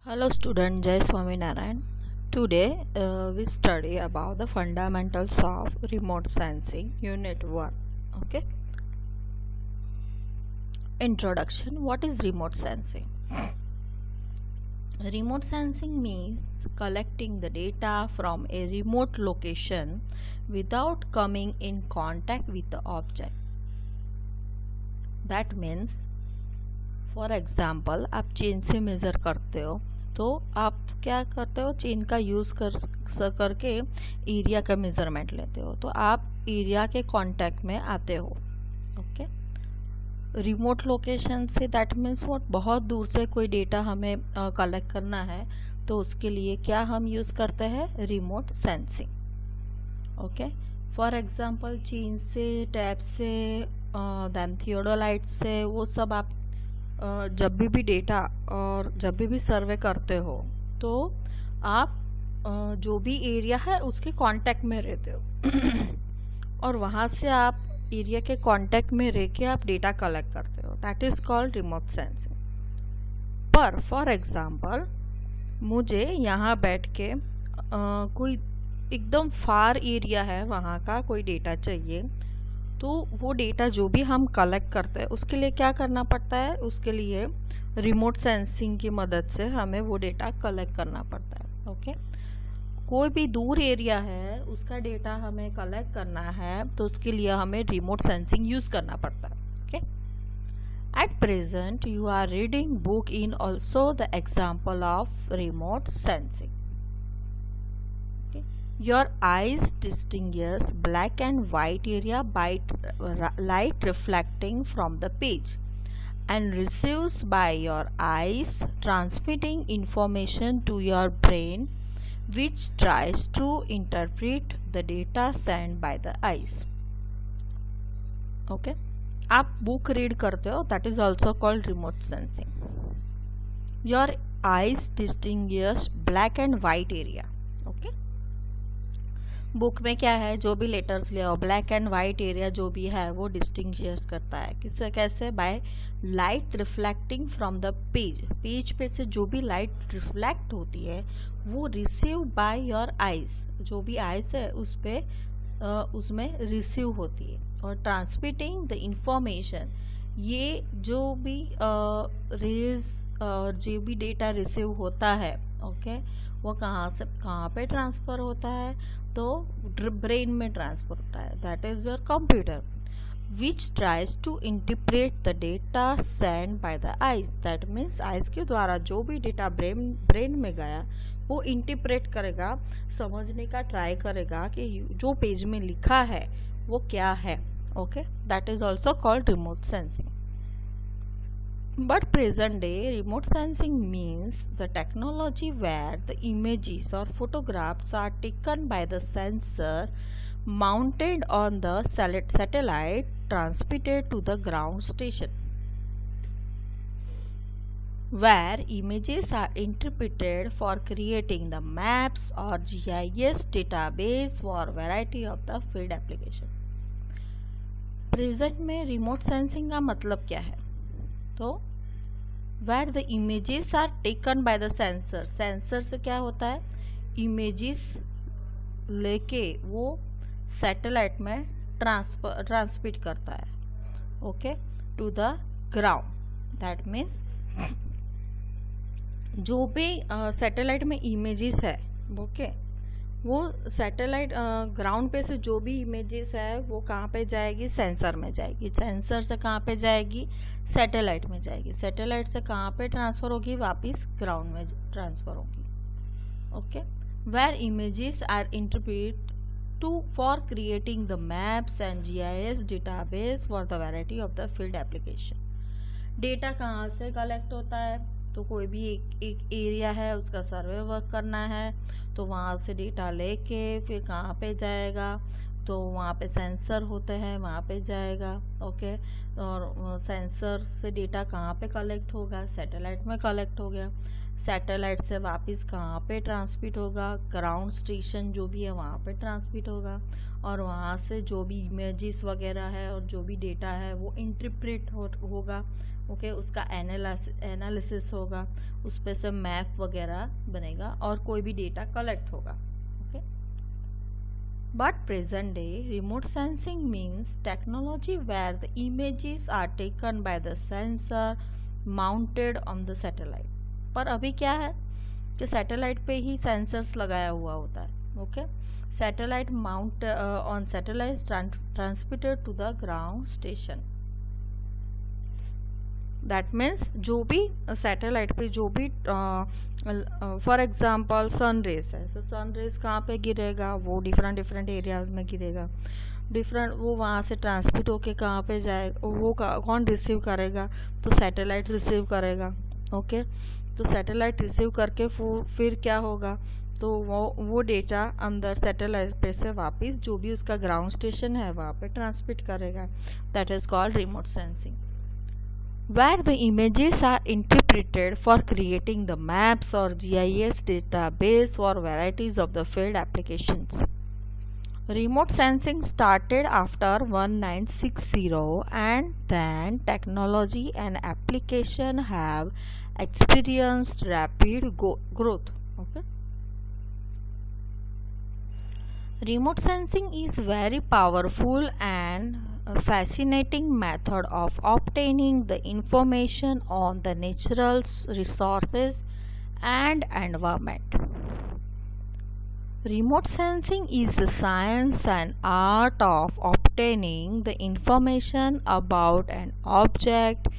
Hello student, Jai Swaminarayan. Today we study about the fundamentals of remote sensing unit 1. Okay. Introduction. What is remote sensing? Remote sensing means collecting the data from a remote location without coming in contact with the object. That means for example आप chain से measure करते हो तो आप क्या करते हो, chain का यूज़ करके एरिया का मेज़रमेंट लेते हो, तो आप एरिया के कांटेक्ट में आते हो. Okay. Remote location say that means what, बहुत दूर से कोई डेटा हमें कलेक्ट करना है तो उसके लिए क्या हम यूज़ करते हैं, remote sensing. Okay. For example chain से, टैप से, देन थियोडोलाइट से, वो सब आप जब भी डेटा और जब भी सर्वे करते हो तो आप जो भी एरिया है उसके कांटेक्ट में रहते हो और वहाँ से आप एरिया के कांटेक्ट में रह के आप डेटा कलेक्ट करते हो. That is called remote sensing. पर फॉर एग्जांपल मुझे यहाँ बैठ के कोई एकदम फार एरिया है, वहाँ का कोई डेटा चाहिए, तो वो डेटा जो भी हम कलेक्ट करते हैं उसके लिए क्या करना पड़ता है, उसके लिए रिमोट सेंसिंग की मदद से हमें वो डेटा कलेक्ट करना पड़ता है. ओके. कोई भी दूर एरिया है उसका डेटा हमें कलेक्ट करना है तो उसके लिए हमें रिमोट सेंसिंग यूज करना पड़ता है. Okay. At present you are reading book in also the example of remote sensing. Your eyes distinguish black and white area by light reflecting from the page and receives by your eyes, transmitting information to your brain which tries to interpret the data sent by the eyes. Okay. आप book read करते हो, that is also called remote sensing. Your eyes distinguish black and white area. Okay. Book में क्या है, जो भी letters ले आओ, ब्लैक एंड वाइट एरिया जो भी है वो डिस्टिंग्विश करता है. किससे, कैसे, by light reflecting from the page. Page पे से जो भी लाइट रिफ्लेक्ट होती है वो रिसीव बाय योर आइज, जो भी आइज है उस पे उसमें रिसीव होती है. और ट्रांसमिटिंग द इंफॉर्मेशन, ये जो भी रेज और जो भी डेटा रिसीव होता है, ओके, वो कहाँ से कहाँ पे ट्रांसफ़र होता है, तो ब्रेन में ट्रांसफर होता है. That is your computer which tries to interpret the data send by the eyes. That means eyes के द्वारा जो भी डेटा ब्रेन में गया वो इंटरप्रेट करेगा, समझने का ट्राई करेगा कि जो पेज में लिखा है वो क्या है. Okay. That is also called remote sensing. But present day remote sensing means the technology where the images or photographs are taken by the sensor mounted on the satellite transmitted to the ground station, where images are interpreted for creating the maps or GIS database for variety of the field application. Present में remote sensing का मतलब क्या है, तो where the images are taken by the sensor. Sensor से क्या होता है, इमेजेस लेके वो सैटेलाइट में ट्रांसमिट करता है, okay, to the ground. That means जो भी सैटेलाइट में इमेजेस है, ओके, वो सैटेलाइट ग्राउंड पे से जो भी इमेजेस है वो कहाँ पे जाएगी, सेंसर में जाएगी. सेंसर से कहाँ पे जाएगी, सैटेलाइट में जाएगी. सैटेलाइट से कहाँ पे ट्रांसफर होगी, वापस ग्राउंड में ट्रांसफर होगी. Okay. Where images are interpret to for creating the maps and GIS database for the variety of the field application. Data कहाँ से कलेक्ट होता है, तो कोई भी एक एरिया है उसका सर्वे वर्क करना है तो वहाँ से डेटा लेके फिर कहाँ पे जाएगा, तो वहाँ पे सेंसर होते हैं, वहाँ पे जाएगा. ओके. और सेंसर से डेटा कहाँ पे कलेक्ट होगा, सैटेलाइट में कलेक्ट हो गया. सैटेलाइट से वापस कहाँ पे ट्रांसमिट होगा, ग्राउंड स्टेशन जो भी है वहाँ पे ट्रांसमिट होगा, और वहाँ से जो भी इमेजेस वगैरह है और जो भी डेटा है वो इंटरप्रेट होगा। ओके, उसका एनालिसिस होगा, उस पे से मैप वगैरह बनेगा और कोई भी डेटा कलेक्ट होगा। Okay, but present day remote sensing means technology where the images are taken by the sensor mounted on the satellite. पर अभी क्या है कि सैटेलाइट पे ही सेंसर्स लगाया हुआ होता है। Okay, satellite mount on satellite transmitted to the ground station. That means जो भी सैटेलाइट पे जो भी फॉर एग्जांपल सन रेज है, तो सन रेज कहाँ पे गिरेगा, वो डिफरेंट एरियाज में गिरेगा, वो वहाँ से ट्रांसमिट होके कहाँ पे जाएगा, वो कौन रिसीव करेगा, तो सैटेलाइट रिसीव करेगा। ओके, तो सैटेलाइट रिसीव करके फिर क्या होगा, तो वो डेटा अंदर सैटेलाइट पे से वापस जो भी उसका ग्राउंड स्टेशन है वहाँ पे ट्रांसमिट करेगा। That is called remote sensing, where the images are interpreted for creating the maps or GIS database for varieties of the field applications. Remote sensing started after 1960 and then technology and application have experienced rapid growth. Okay. Remote sensing is very powerful and a fascinating method of obtaining the information on the natural resources and environment. Remote sensing is the science and art of obtaining the information about an object,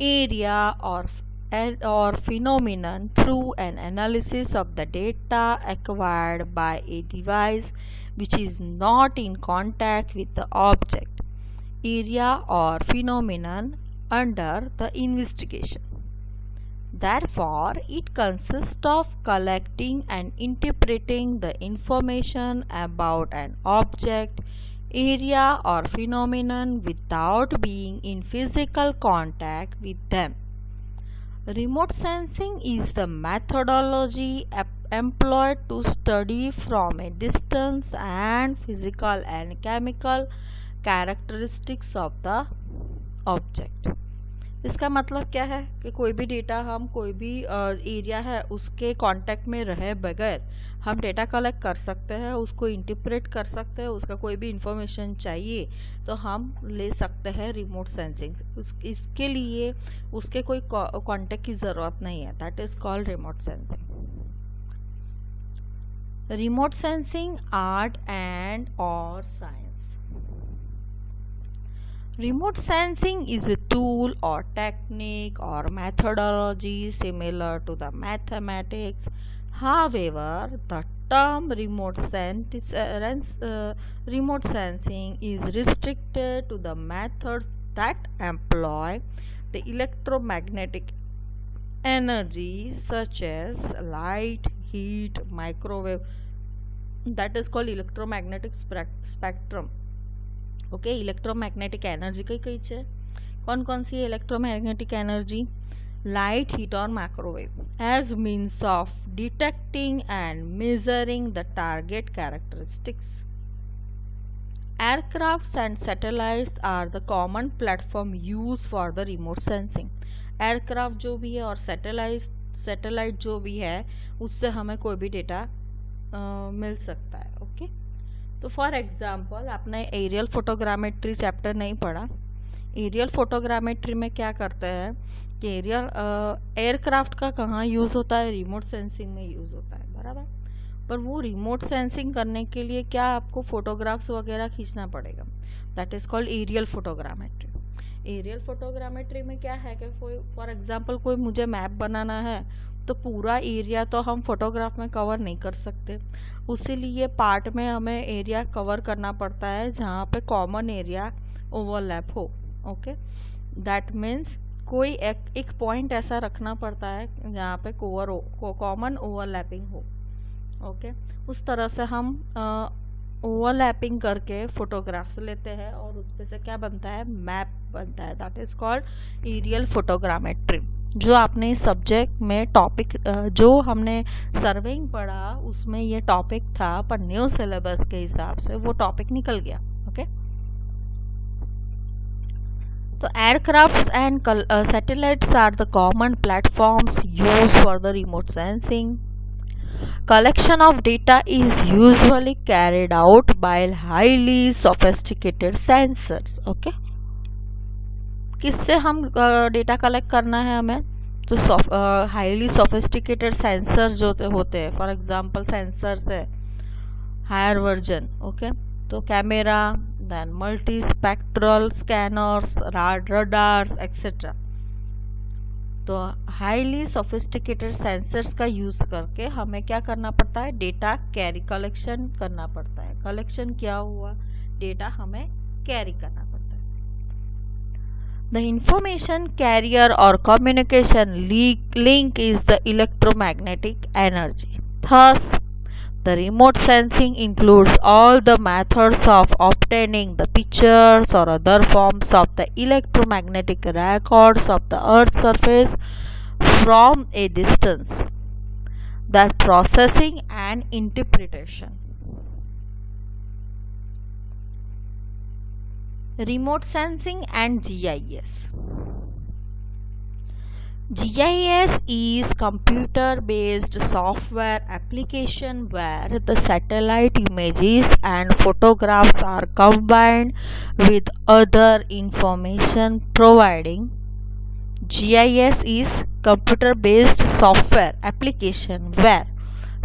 area or phenomenon through an analysis of the data acquired by a device which is not in contact with the object, area or phenomenon under the investigation. Therefore, it consists of collecting and interpreting the information about an object, area or phenomenon without being in physical contact with them. Remote sensing is the methodology employed to study from a distance and physical and chemical characteristics of the object. इसका मतलब क्या है कि कोई भी data हम कोई भी एरिया है उसके कांटेक्ट में रहे बगैर हम डेटा कलेक्ट कर सकते हैं, उसको इंटरप्रेट कर सकते हैं, उसका कोई भी इंफॉर्मेशन चाहिए तो हम ले सकते हैं रिमोट सेंसिंग। इसके लिए उसके कोई कांटेक्ट की ज़रूरत नहीं है। That is called remote sensing. Remote sensing art and और science. Remote sensing is a tool or technique or methodology similar to the mathematics. However, the term remote sensing is restricted to the methods that employ the electromagnetic energy such as light, heat, microwave. That is called electromagnetic spectrum. Okay, electromagnetic energy कई છે कौन कौन सी electromagnetic energy, light, heat और microwave as means of detecting and measuring the target characteristics. Aircrafts and satellites are the common platform use for the remote sensing. Aircraft जो भी है और सैटेलाइट जो भी है उससे हमें कोई भी डेटा मिल सकता है। ओके, तो फॉर एग्जांपल आपने एरियल फोटोग्रामेट्री चैप्टर नहीं पढ़ा। एरियल फोटोग्रामेट्री में क्या करते हैं कि एयरक्राफ्ट का कहाँ यूज़ होता है, रिमोट सेंसिंग में यूज़ होता है, बराबर। पर वो रिमोट सेंसिंग करने के लिए क्या आपको फोटोग्राफ्स वगैरह खींचना पड़ेगा। That is called aerial photogrammetry. Aerial photogrammetry में क्या है कि फॉर एग्जांपल कोई मुझे मैप बनाना है तो पूरा एरिया तो हम फोटोग्राफ में कवर नहीं कर सकते, उसीलिए पार्ट में हमें एरिया कवर करना पड़ता है जहाँ पे कॉमन एरिया ओवरलैप हो। ओके, दैट मीन्स कोई एक पॉइंट ऐसा रखना पड़ता है जहाँ पे कॉमन ओवरलैपिंग हो। ओके, उस तरह से हम ओवरलैपिंग करके फोटोग्राफ्स लेते हैं और उस पे से क्या बनता है, मैप बनता है। That is called aerial photogrammetry. जो आपने सब्जेक्ट में टॉपिक जो हमने सर्वेइंग पढ़ा उसमें ये टॉपिक था, पर न्यू सिलेबस के हिसाब से वो टॉपिक निकल गया। ओके, तो aircrafts and satellites are the common platforms used for the remote sensing. Collection of data is usually carried out by highly sophisticated sensors. Okay, किससे हम डेटा कलेक्ट करना है हमें? तो हाईली सोफिस्टिकेटेड सेंसर्स जो होते हैं, फॉर एग्जांपल सेंसर्स है हायर वर्जन। ओके, तो camera, then multi spectral scanners, radars etcetera. तो हाईली सोफिस्टिकेटेड सेंसर्स का यूज करके हमें क्या करना पड़ता है? डेटा कैरी कलेक्शन करना पड़ता है। कलेक्शन क्या हुआ? डेटा हमें कैरी करना पड़ता है। The information carrier or communication link is the electromagnetic energy. Thus, the remote sensing includes all the methods of obtaining the pictures or other forms of the electromagnetic records of the Earth's surface from a distance, their processing and interpretation. Remote sensing and GIS. GIS is computer-based software application where the satellite images and photographs are combined with other information providing. GIS is computer-based software application where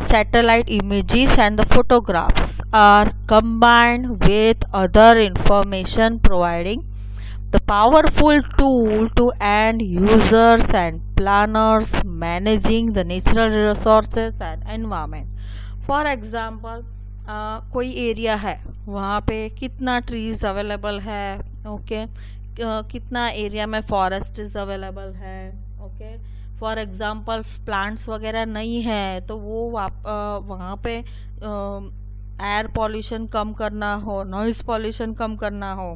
satellite images and the photographs are combined with other information providing the powerful tool to end users and planners managing the natural resources and environment. For example, कोई area है, वहाँ पे कितना trees available है, okay, कितना area में forest available है, okay. For example plants वगैरह नहीं है तो वो वहाँ पे एयर पॉल्यूशन कम करना हो, नॉइज पॉल्यूशन कम करना हो,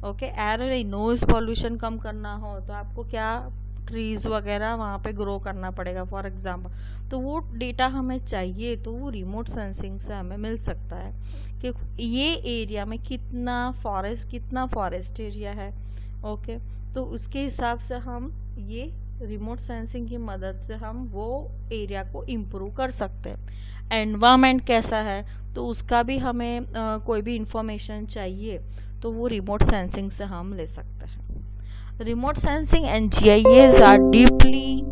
ओके, एयर नॉइज पॉल्यूशन कम करना हो तो आपको क्या ट्रीज वगैरह वहाँ पे ग्रो करना पड़ेगा फॉर एग्जांपल। तो वो डेटा हमें चाहिए तो वो रिमोट सेंसिंग से हमें मिल सकता है कि ये एरिया में कितना फॉरेस्ट एरिया है, ओके। तो उसके हिसाब से हम ये रिमोट सेंसिंग की मदद से हम वो एरिया को इम्प्रूव कर सकते हैं। एनवायरनमेंट कैसा है तो उसका भी हमें कोई भी इंफॉर्मेशन चाहिए तो वो रिमोट सेंसिंग से हम ले सकते हैं। Remote sensing and GIS are deeply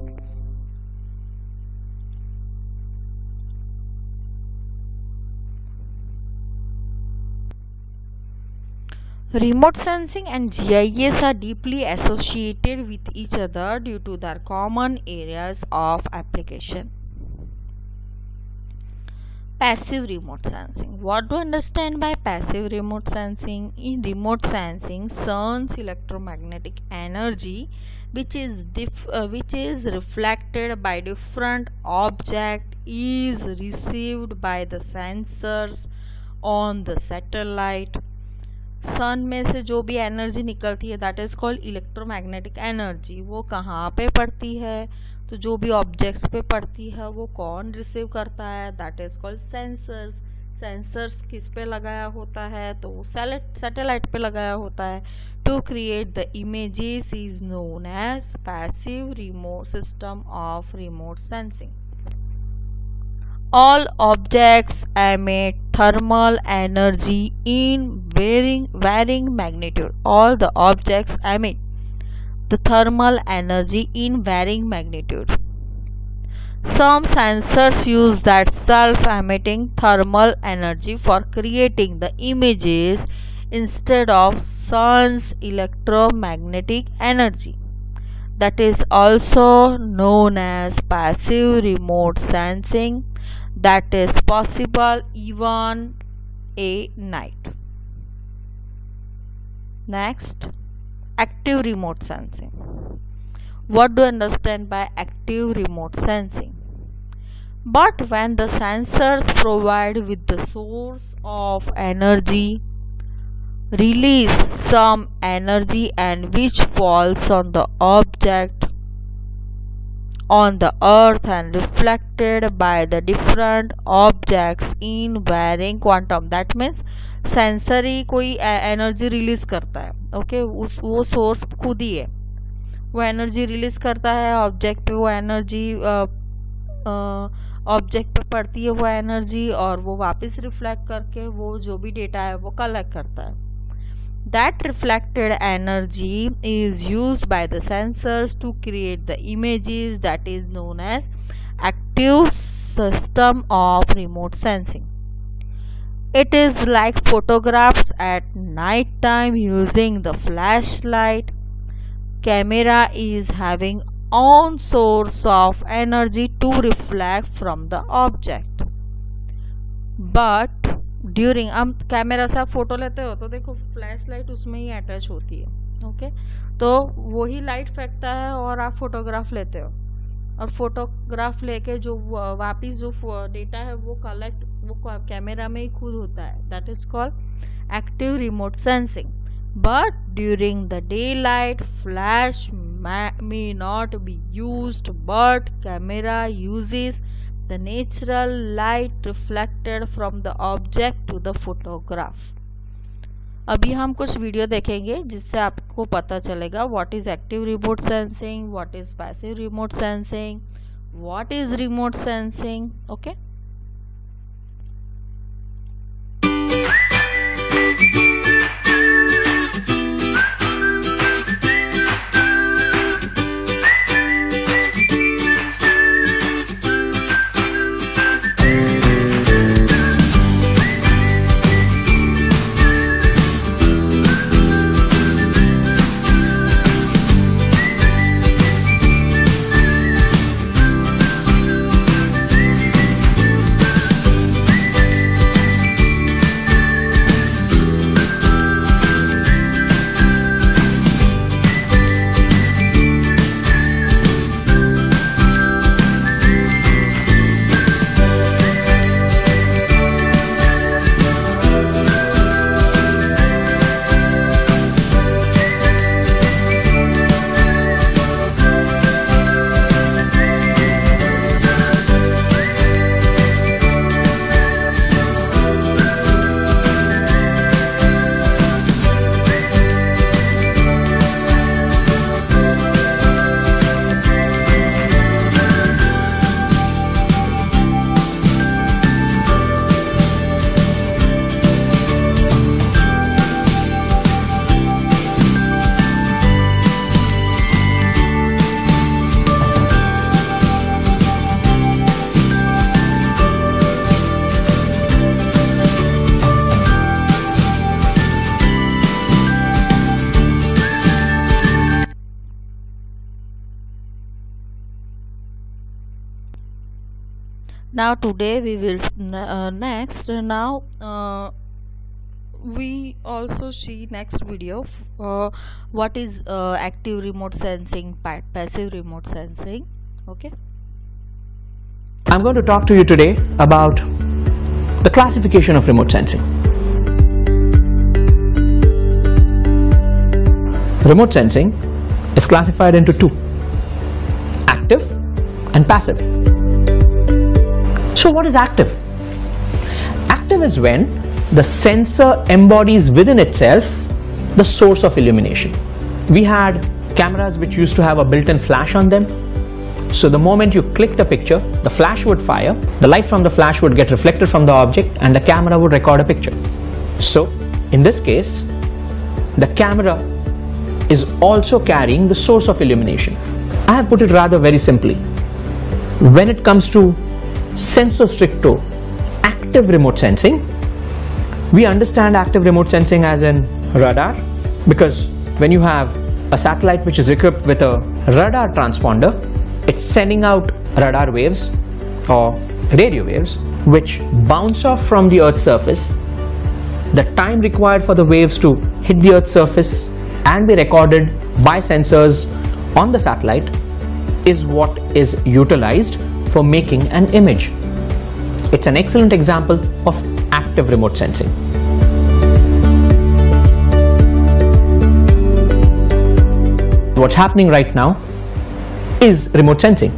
Remote sensing and GIS are deeply associated with each other due to their common areas of application. Passive remote sensing. What do you understand by passive remote sensing? In remote sensing, sun's electromagnetic energy, which is reflected by different object, is received by the sensors on the satellite. सन में से जो भी energy निकलती है that is called electromagnetic energy. वो कहाँ पे पड़ती है? तो जो भी ऑब्जेक्ट्स पे पड़ती है वो कौन रिसीव करता है? That is called sensors. Sensors किस पे लगाया होता है? तो वो सैटेलाइट पे लगाया होता है। To create the images is known as passive remote system of remote sensing. All objects emit thermal energy in varying magnitude. All the objects emit the thermal energy in varying magnitude. Some sensors use that self-emitting thermal energy for creating the images instead of sun's electromagnetic energy. That is also known as passive remote sensing. That is possible even at night. Next, active remote sensing. What do you understand by active remote sensing? But when the sensors provide with the source of energy, release some energy and which falls on the object on the earth and reflected by the different objects in varying quantum. That means sensory कोई energy release करता है, okay, वो source खुद ही है, वो energy release करता है object पे, वो एनर्जी ऑब्जेक्ट पे पड़ती है वो एनर्जी, और वो वापस रिफ्लेक्ट करके वो जो भी डेटा है वो कलेक्ट करता है. That reflected energy is used by the sensors to create the images, that is known as active system of remote sensing. It is like photographs at night time using the flashlight. Camera is having own source of energy to reflect from the object. But during, हम camera से आप photo लेते हो तो देखो flash light उसमें ही attach होती है, ओके, तो वही लाइट फेंकता है और आप फोटोग्राफ लेते हो, और फोटोग्राफ लेके जो वापिस जो डेटा है वो कलेक्ट वो कैमरा में ही खुद होता है. That is called active remote sensing. But during the day light flash may not be used, but camera uses the natural light reflected from the object to the photograph. अभी हम कुछ video देखेंगे जिससे आपको पता चलेगा what is active remote sensing, what is passive remote sensing, what is remote sensing. Okay, now today we will next now we also see next video what is active remote sensing, passive remote sensing. Okay, I'm going to talk to you today about the classification of remote sensing. Remote sensing is classified into two: active and passive. So what is active? Active is when the sensor embodies within itself the source of illumination. We had cameras which used to have a built-in flash on them. So the moment you clicked a picture, the flash would fire, the light from the flash would get reflected from the object, and the camera would record a picture. So in this case, the camera is also carrying the source of illumination. I have put it rather very simply. When it comes to sensu stricto active remote sensing, we understand active remote sensing as in radar, because when you have a satellite which is equipped with a radar transponder, it's sending out radar waves or radio waves which bounce off from the Earth's surface. The time required for the waves to hit the Earth's surface and be recorded by sensors on the satellite is what is utilized for making an image. It's an excellent example of active remote sensing. What's happening right now is remote sensing.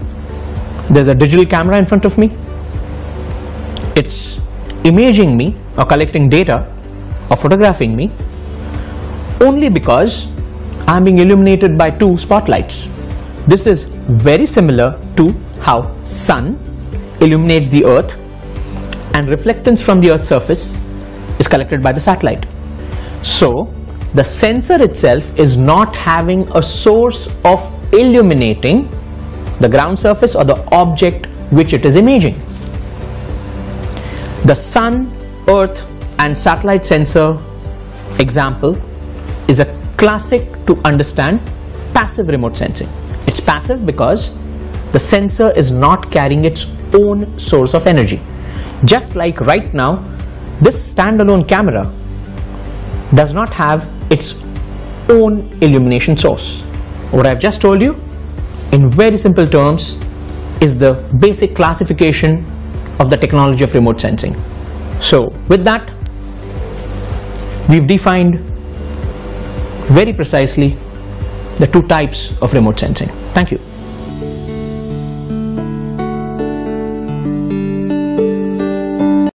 there's a digital camera in front of me. It's imaging me or collecting data or photographing me only because I'm being illuminated by two spotlights. This is very similar to how sun illuminates the earth and reflectance from the earth's surface is collected by the satellite. So the sensor itself is not having a source of illuminating the ground surface or the object which it is imaging. The sun, earth and satellite sensor example is a classic to understand passive remote sensing. It's passive because the sensor is not carrying its own source of energy. Just like right now, this standalone camera does not have its own illumination source. What I've just told you in very simple terms is the basic classification of the technology of remote sensing. So with that, we've defined very precisely the two types of remote sensing. Thank you.